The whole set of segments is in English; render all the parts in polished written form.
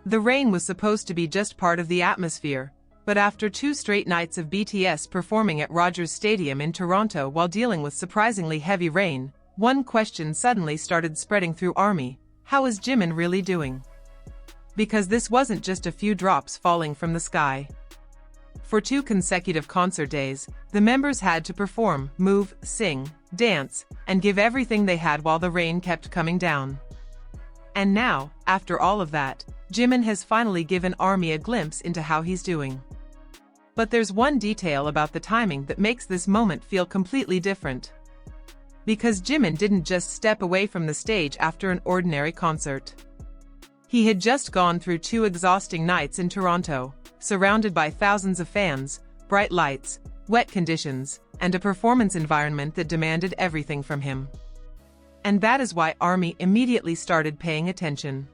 The rain was supposed to be just part of the atmosphere, but after 2 straight nights of BTS performing at Rogers Stadium in Toronto while dealing with surprisingly heavy rain, one question suddenly started spreading through ARMY: how is Jimin really doing? Because this wasn't just a few drops falling from the sky. For 2 consecutive concert days, the members had to perform, move, sing, dance, and give everything they had while the rain kept coming down. And now, after all of that, Jimin has finally given ARMY a glimpse into how he's doing. But there's one detail about the timing that makes this moment feel completely different. Because Jimin didn't just step away from the stage after an ordinary concert. He had just gone through 2 exhausting nights in Toronto, surrounded by thousands of fans, bright lights, wet conditions, and a performance environment that demanded everything from him. And that is why ARMY immediately started paying attention.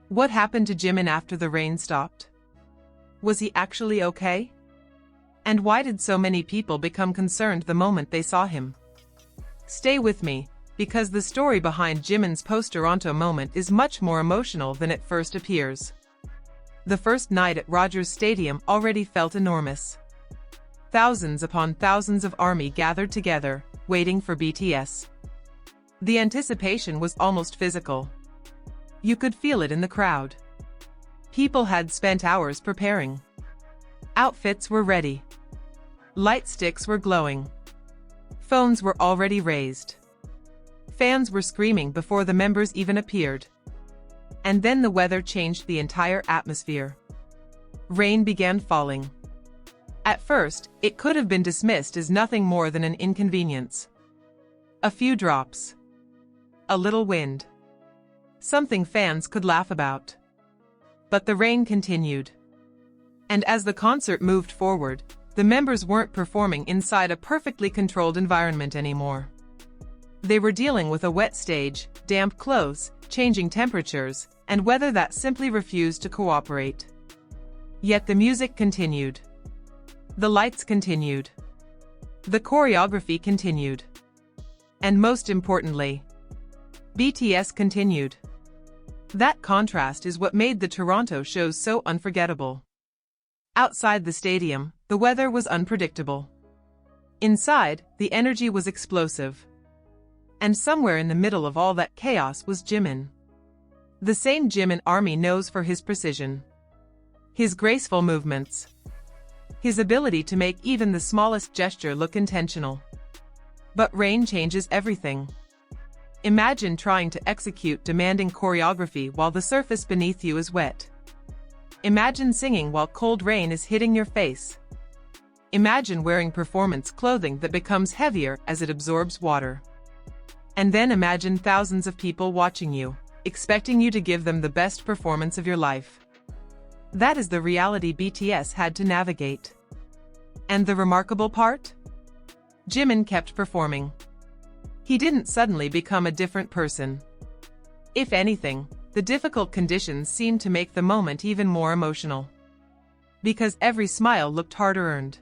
What happened to Jimin after the rain stopped? Was he actually okay? And why did so many people become concerned the moment they saw him? Stay with me, because the story behind Jimin's post-Toronto moment is much more emotional than it first appears. The first night at Rogers Stadium already felt enormous. Thousands upon thousands of ARMY gathered together, waiting for BTS. The anticipation was almost physical. You could feel it in the crowd. People had spent hours preparing. Outfits were ready. Light sticks were glowing. Phones were already raised. Fans were screaming before the members even appeared. And then the weather changed the entire atmosphere. Rain began falling. At first, it could have been dismissed as nothing more than an inconvenience. A few drops. A little wind. Something fans could laugh about. But the rain continued. And as the concert moved forward, the members weren't performing inside a perfectly controlled environment anymore. They were dealing with a wet stage, damp clothes, changing temperatures, and weather that simply refused to cooperate. Yet the music continued. The lights continued. The choreography continued. And most importantly, BTS continued. That contrast is what made the Toronto shows so unforgettable. Outside the stadium, the weather was unpredictable. Inside, the energy was explosive. And somewhere in the middle of all that chaos was Jimin. The same Jimin ARMY knows for his precision. His graceful movements. His ability to make even the smallest gesture look intentional. But rain changes everything. Imagine trying to execute demanding choreography while the surface beneath you is wet. Imagine singing while cold rain is hitting your face. Imagine wearing performance clothing that becomes heavier as it absorbs water. And then imagine thousands of people watching you, expecting you to give them the best performance of your life. That is the reality BTS had to navigate. And the remarkable part? Jimin kept performing. He didn't suddenly become a different person. If anything, the difficult conditions seemed to make the moment even more emotional. Because every smile looked harder earned.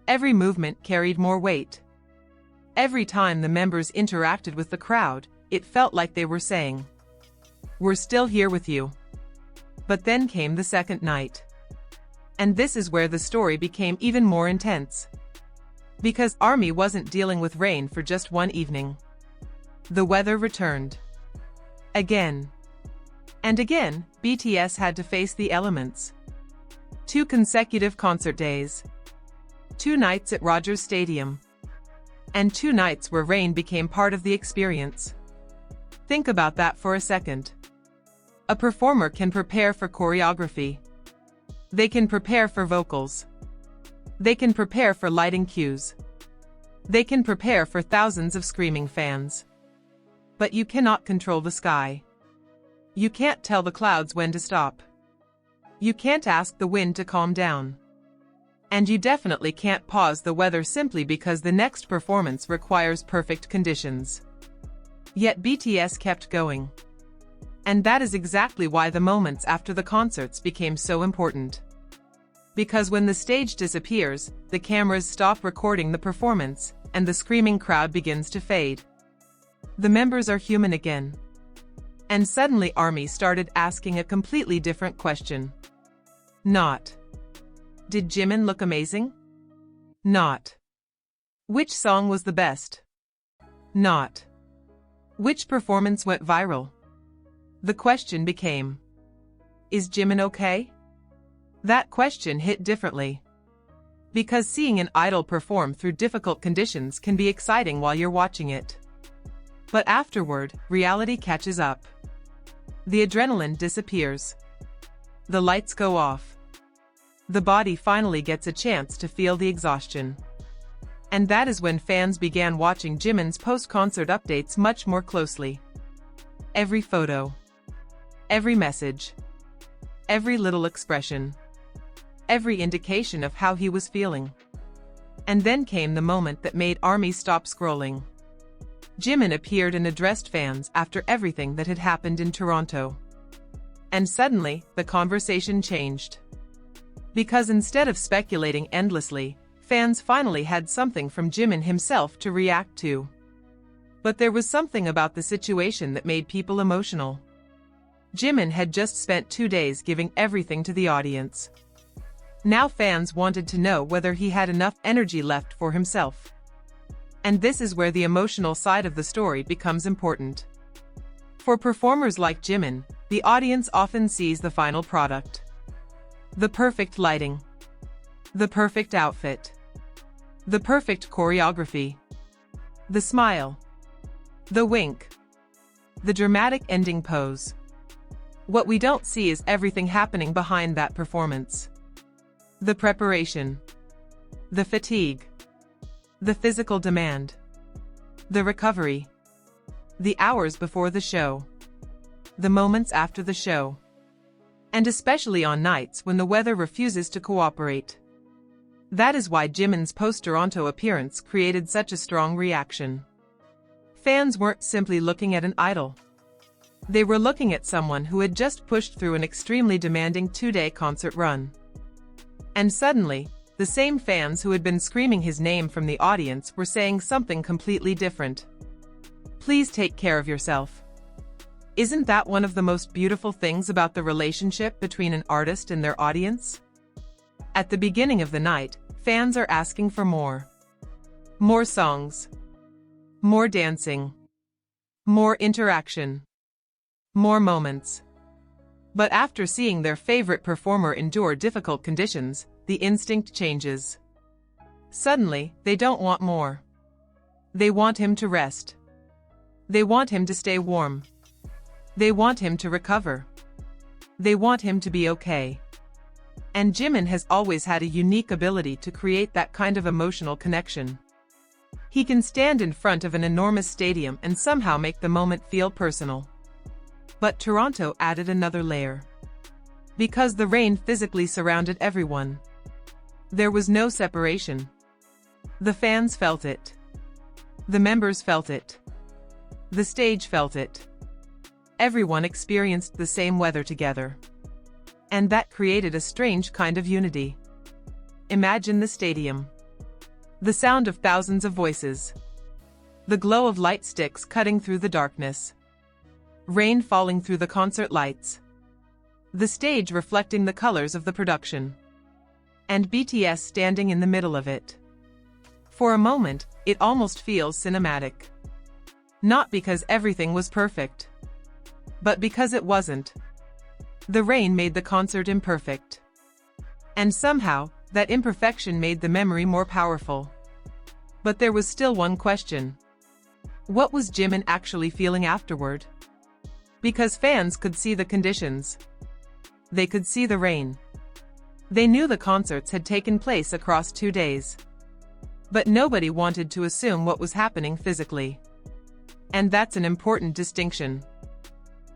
Every movement carried more weight. Every time the members interacted with the crowd, it felt like they were saying, "We're still here with you." But then came the second night. And this is where the story became even more intense. Because ARMY wasn't dealing with rain for just one evening. The weather returned. Again. And again, BTS had to face the elements. 2 consecutive concert days. 2 nights at Rogers Stadium. And 2 nights where rain became part of the experience. Think about that for a second. A performer can prepare for choreography. They can prepare for vocals. They can prepare for lighting cues. They can prepare for thousands of screaming fans. But you cannot control the sky. You can't tell the clouds when to stop. You can't ask the wind to calm down. And you definitely can't pause the weather simply because the next performance requires perfect conditions. Yet BTS kept going. And that is exactly why the moments after the concerts became so important. Because when the stage disappears, the cameras stop recording the performance, and the screaming crowd begins to fade. The members are human again. And suddenly ARMY started asking a completely different question. Not, did Jimin look amazing? Not, which song was the best? Not, which performance went viral? The question became, is Jimin okay? That question hit differently. Because seeing an idol perform through difficult conditions can be exciting while you're watching it. But afterward, reality catches up. The adrenaline disappears. The lights go off. The body finally gets a chance to feel the exhaustion. And that is when fans began watching Jimin's post-concert updates much more closely. Every photo, every message, every little expression, every indication of how he was feeling. And then came the moment that made ARMY stop scrolling. Jimin appeared and addressed fans after everything that had happened in Toronto. And suddenly, the conversation changed. Because instead of speculating endlessly, fans finally had something from Jimin himself to react to. But there was something about the situation that made people emotional. Jimin had just spent 2 days giving everything to the audience. Now fans wanted to know whether he had enough energy left for himself. And this is where the emotional side of the story becomes important. For performers like Jimin, the audience often sees the final product. The perfect lighting. The perfect outfit. The perfect choreography. The smile. The wink. The dramatic ending pose. What we don't see is everything happening behind that performance. The preparation. The fatigue. The physical demand. The recovery. The hours before the show. The moments after the show. And especially on nights when the weather refuses to cooperate. That is why Jimin's post-Toronto appearance created such a strong reaction. Fans weren't simply looking at an idol. They were looking at someone who had just pushed through an extremely demanding 2-day concert run. And suddenly, the same fans who had been screaming his name from the audience were saying something completely different. Please take care of yourself. Isn't that one of the most beautiful things about the relationship between an artist and their audience? At the beginning of the night, fans are asking for more. More songs. More dancing. More interaction. More moments. But after seeing their favorite performer endure difficult conditions, the instinct changes. Suddenly, they don't want more. They want him to rest. They want him to stay warm. They want him to recover. They want him to be okay. And Jimin has always had a unique ability to create that kind of emotional connection. He can stand in front of an enormous stadium and somehow make the moment feel personal. But Toronto added another layer. Because the rain physically surrounded everyone. There was no separation. The fans felt it. The members felt it. The stage felt it. Everyone experienced the same weather together. And that created a strange kind of unity. Imagine the stadium. The sound of thousands of voices. The glow of light sticks cutting through the darkness. Rain falling through the concert lights. The stage reflecting the colors of the production. And BTS standing in the middle of it. For a moment, it almost feels cinematic. Not because everything was perfect. But because it wasn't. The rain made the concert imperfect. And somehow, that imperfection made the memory more powerful. But there was still one question. What was Jimin actually feeling afterward? Because fans could see the conditions. They could see the rain. They knew the concerts had taken place across 2 days. But nobody wanted to assume what was happening physically. And that's an important distinction.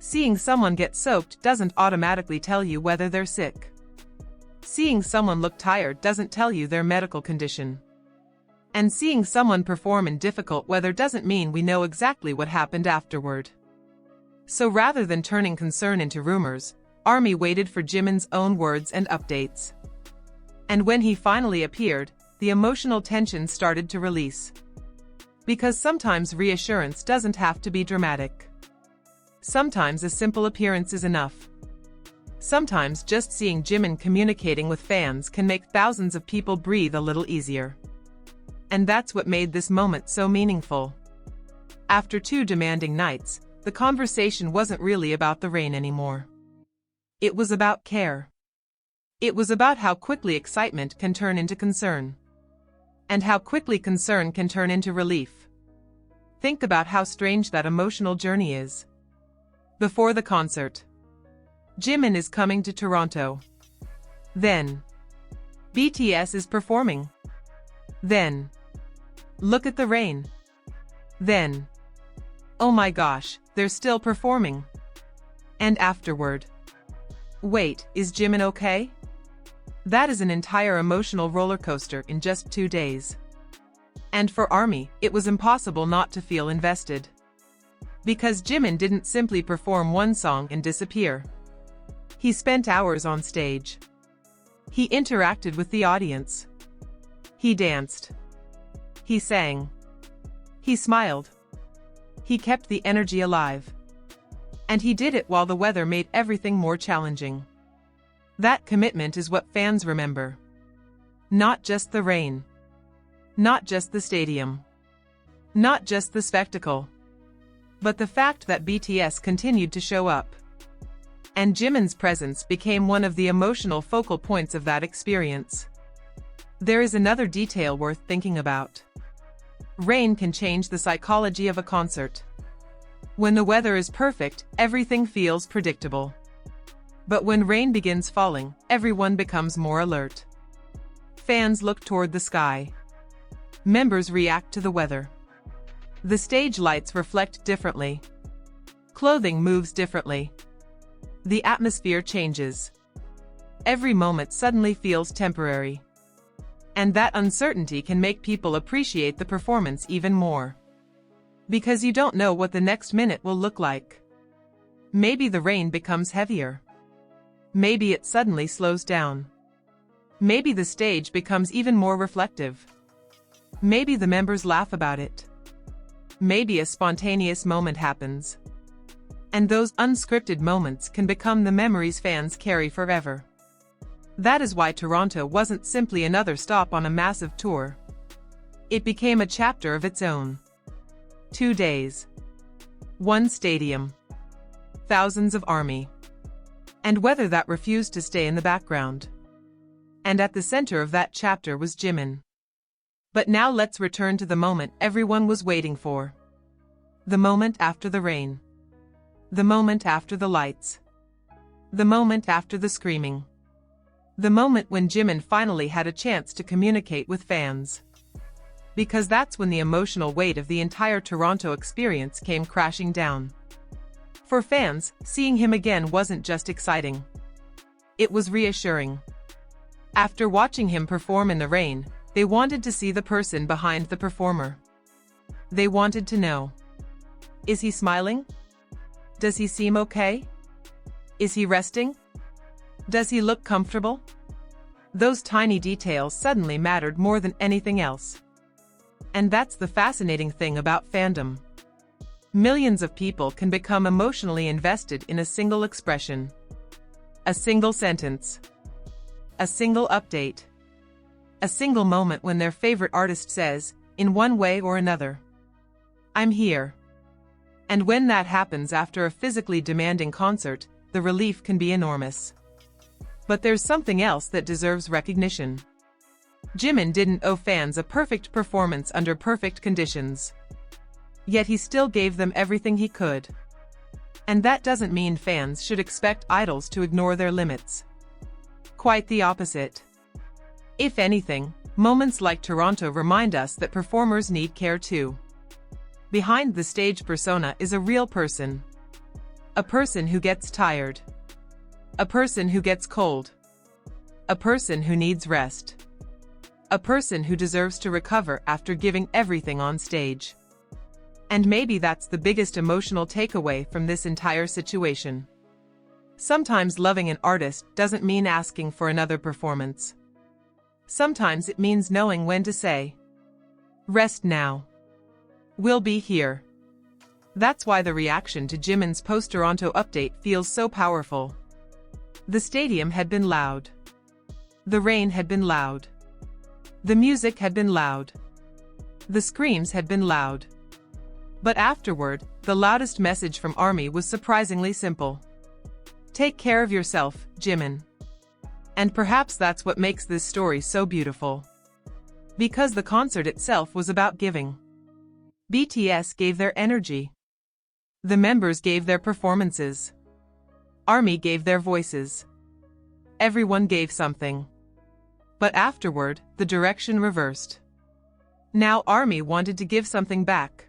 Seeing someone get soaked doesn't automatically tell you whether they're sick. Seeing someone look tired doesn't tell you their medical condition. And seeing someone perform in difficult weather doesn't mean we know exactly what happened afterward. So rather than turning concern into rumors, ARMY waited for Jimin's own words and updates. And when he finally appeared, the emotional tension started to release. Because sometimes reassurance doesn't have to be dramatic. Sometimes a simple appearance is enough. Sometimes just seeing Jimin communicating with fans can make thousands of people breathe a little easier. And that's what made this moment so meaningful. After 2 demanding nights, the conversation wasn't really about the rain anymore. It was about care. It was about how quickly excitement can turn into concern. And how quickly concern can turn into relief. Think about how strange that emotional journey is. Before the concert, Jimin is coming to Toronto. Then, BTS is performing. Then, look at the rain. Then, oh my gosh, they're still performing. And afterward, wait, is Jimin okay? That is an entire emotional roller coaster in just 2 days. And for ARMY, it was impossible not to feel invested. Because Jimin didn't simply perform one song and disappear. He spent hours on stage. He interacted with the audience. He danced. He sang. He smiled. He kept the energy alive. And he did it while the weather made everything more challenging. That commitment is what fans remember. Not just the rain. Not just the stadium. Not just the spectacle. But the fact that BTS continued to show up. And Jimin's presence became one of the emotional focal points of that experience. There is another detail worth thinking about. Rain can change the psychology of a concert. When the weather is perfect, everything feels predictable. But when rain begins falling, everyone becomes more alert. Fans look toward the sky. Members react to the weather. The stage lights reflect differently. Clothing moves differently. The atmosphere changes. Every moment suddenly feels temporary. And that uncertainty can make people appreciate the performance even more. Because you don't know what the next minute will look like. Maybe the rain becomes heavier. Maybe it suddenly slows down. Maybe the stage becomes even more reflective. Maybe the members laugh about it. Maybe a spontaneous moment happens. And those unscripted moments can become the memories fans carry forever. That is why Toronto wasn't simply another stop on a massive tour. It became a chapter of its own. 2 days. 1 stadium. Thousands of ARMY. And weather that refused to stay in the background. And at the center of that chapter was Jimin. But now let's return to the moment everyone was waiting for. The moment after the rain. The moment after the lights. The moment after the screaming. The moment when Jimin finally had a chance to communicate with fans. Because that's when the emotional weight of the entire Toronto experience came crashing down. For fans, seeing him again wasn't just exciting. It was reassuring. After watching him perform in the rain, they wanted to see the person behind the performer. They wanted to know. Is he smiling? Does he seem okay? Is he resting? Does he look comfortable? Those tiny details suddenly mattered more than anything else. And that's the fascinating thing about fandom. Millions of people can become emotionally invested in a single expression. A single sentence. A single update. A single moment when their favorite artist says, in one way or another, "I'm here." And when that happens after a physically demanding concert, the relief can be enormous. But there's something else that deserves recognition. Jimin didn't owe fans a perfect performance under perfect conditions. Yet he still gave them everything he could. And that doesn't mean fans should expect idols to ignore their limits. Quite the opposite. If anything, moments like Toronto remind us that performers need care too. Behind the stage persona is a real person. A person who gets tired. A person who gets cold. A person who needs rest. A person who deserves to recover after giving everything on stage. And maybe that's the biggest emotional takeaway from this entire situation. Sometimes loving an artist doesn't mean asking for another performance. Sometimes it means knowing when to say, "Rest now. We'll be here." That's why the reaction to Jimin's post-Toronto update feels so powerful. The stadium had been loud. The rain had been loud. The music had been loud. The screams had been loud. But afterward, the loudest message from ARMY was surprisingly simple. Take care of yourself, Jimin. And perhaps that's what makes this story so beautiful. Because the concert itself was about giving. BTS gave their energy. The members gave their performances. ARMY gave their voices. Everyone gave something. But afterward, the direction reversed. Now ARMY wanted to give something back.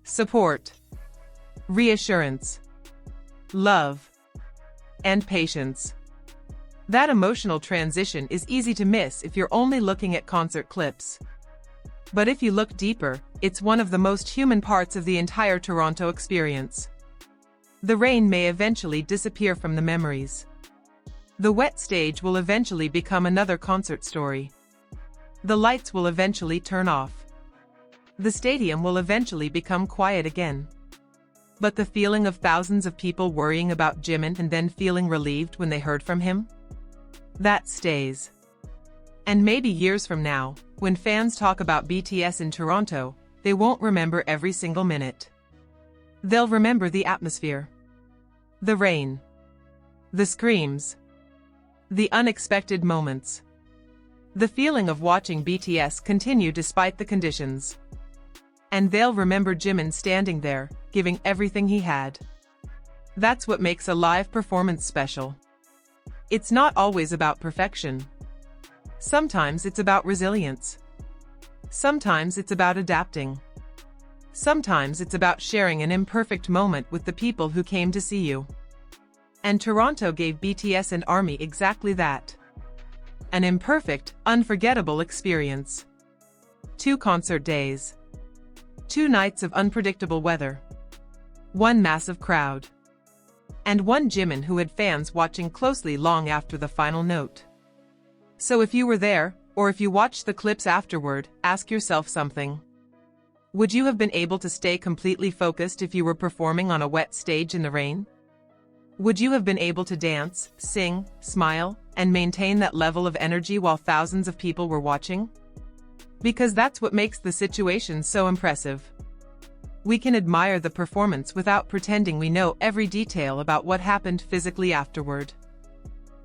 Support. Reassurance. Love. And patience. That emotional transition is easy to miss if you're only looking at concert clips. But if you look deeper, it's one of the most human parts of the entire Toronto experience. The rain may eventually disappear from the memories. The wet stage will eventually become another concert story. The lights will eventually turn off. The stadium will eventually become quiet again. But the feeling of thousands of people worrying about Jimin and then feeling relieved when they heard from him? That stays. And maybe years from now, when fans talk about BTS in Toronto, they won't remember every single minute. They'll remember the atmosphere. The rain. The screams. The unexpected moments. The feeling of watching BTS continue despite the conditions. And they'll remember Jimin standing there, giving everything he had. That's what makes a live performance special. It's not always about perfection. Sometimes it's about resilience. Sometimes it's about adapting. Sometimes it's about sharing an imperfect moment with the people who came to see you. And Toronto gave BTS and ARMY exactly that. An imperfect, unforgettable experience. 2 concert days. 2 nights of unpredictable weather. 1 massive crowd. And 1 Jimin who had fans watching closely long after the final note. So if you were there, or if you watched the clips afterward, ask yourself something. Would you have been able to stay completely focused if you were performing on a wet stage in the rain? Would you have been able to dance, sing, smile, and maintain that level of energy while thousands of people were watching? Because that's what makes the situation so impressive. We can admire the performance without pretending we know every detail about what happened physically afterward.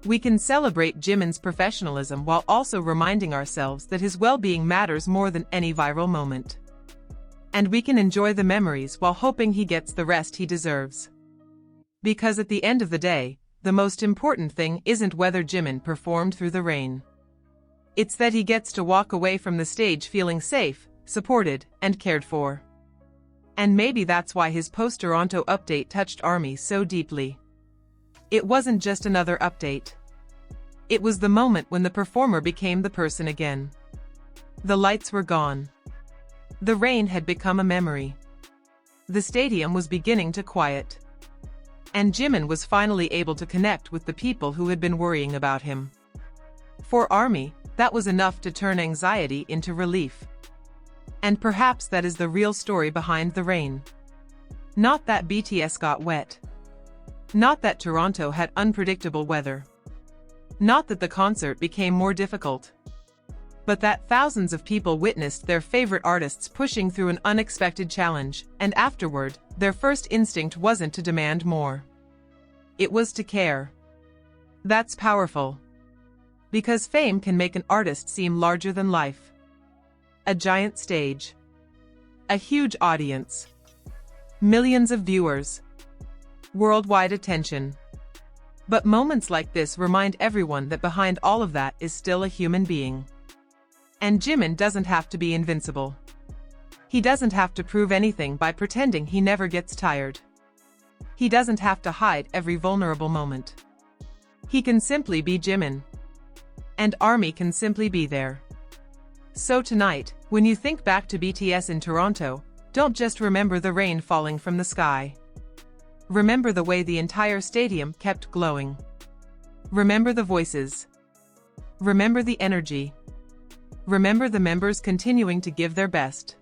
We can celebrate Jimin's professionalism while also reminding ourselves that his well-being matters more than any viral moment. And we can enjoy the memories while hoping he gets the rest he deserves. Because at the end of the day, the most important thing isn't whether Jimin performed through the rain. It's that he gets to walk away from the stage feeling safe, supported, and cared for. And maybe that's why his post-Toronto update touched ARMY so deeply. It wasn't just another update. It was the moment when the performer became the person again. The lights were gone. The rain had become a memory. The stadium was beginning to quiet. And Jimin was finally able to connect with the people who had been worrying about him. For ARMY, that was enough to turn anxiety into relief. And perhaps that is the real story behind the rain. Not that BTS got wet. Not that Toronto had unpredictable weather. Not that the concert became more difficult. But that thousands of people witnessed their favorite artists pushing through an unexpected challenge, and afterward, their first instinct wasn't to demand more. It was to care. That's powerful. Because fame can make an artist seem larger than life. A giant stage. A huge audience. Millions of viewers. Worldwide attention. But moments like this remind everyone that behind all of that is still a human being. And Jimin doesn't have to be invincible. He doesn't have to prove anything by pretending he never gets tired. He doesn't have to hide every vulnerable moment. He can simply be Jimin. And ARMY can simply be there. So tonight, when you think back to BTS in Toronto, don't just remember the rain falling from the sky. Remember the way the entire stadium kept glowing. Remember the voices. Remember the energy. Remember the members continuing to give their best.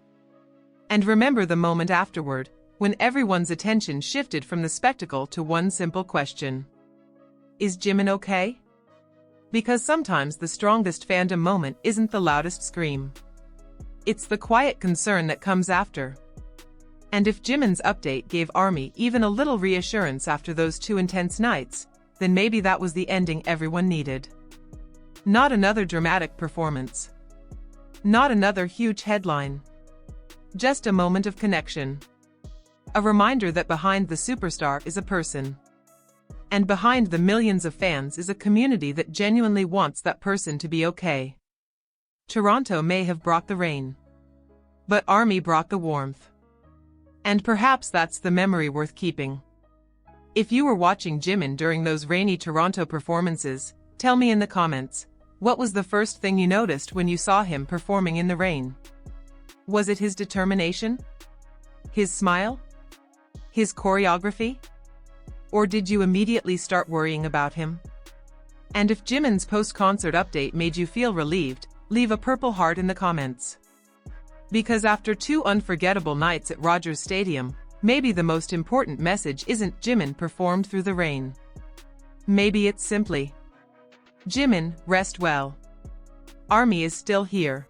And remember the moment afterward, when everyone's attention shifted from the spectacle to one simple question. Is Jimin okay? Because sometimes the strongest fandom moment isn't the loudest scream. It's the quiet concern that comes after. And if Jimin's update gave ARMY even a little reassurance after those 2 intense nights, then maybe that was the ending everyone needed. Not another dramatic performance. Not another huge headline. Just a moment of connection. A reminder that behind the superstar is a person. And behind the millions of fans is a community that genuinely wants that person to be okay. Toronto may have brought the rain, but ARMY brought the warmth. And perhaps that's the memory worth keeping. If you were watching Jimin during those rainy Toronto performances, tell me in the comments, what was the first thing you noticed when you saw him performing in the rain? Was it his determination? His smile? His choreography? Or did you immediately start worrying about him? And if Jimin's post-concert update made you feel relieved, leave a purple heart in the comments. Because after 2 unforgettable nights at Rogers Stadium, maybe the most important message isn't Jimin performed through the rain. Maybe it's simply, Jimin, rest well. ARMY is still here.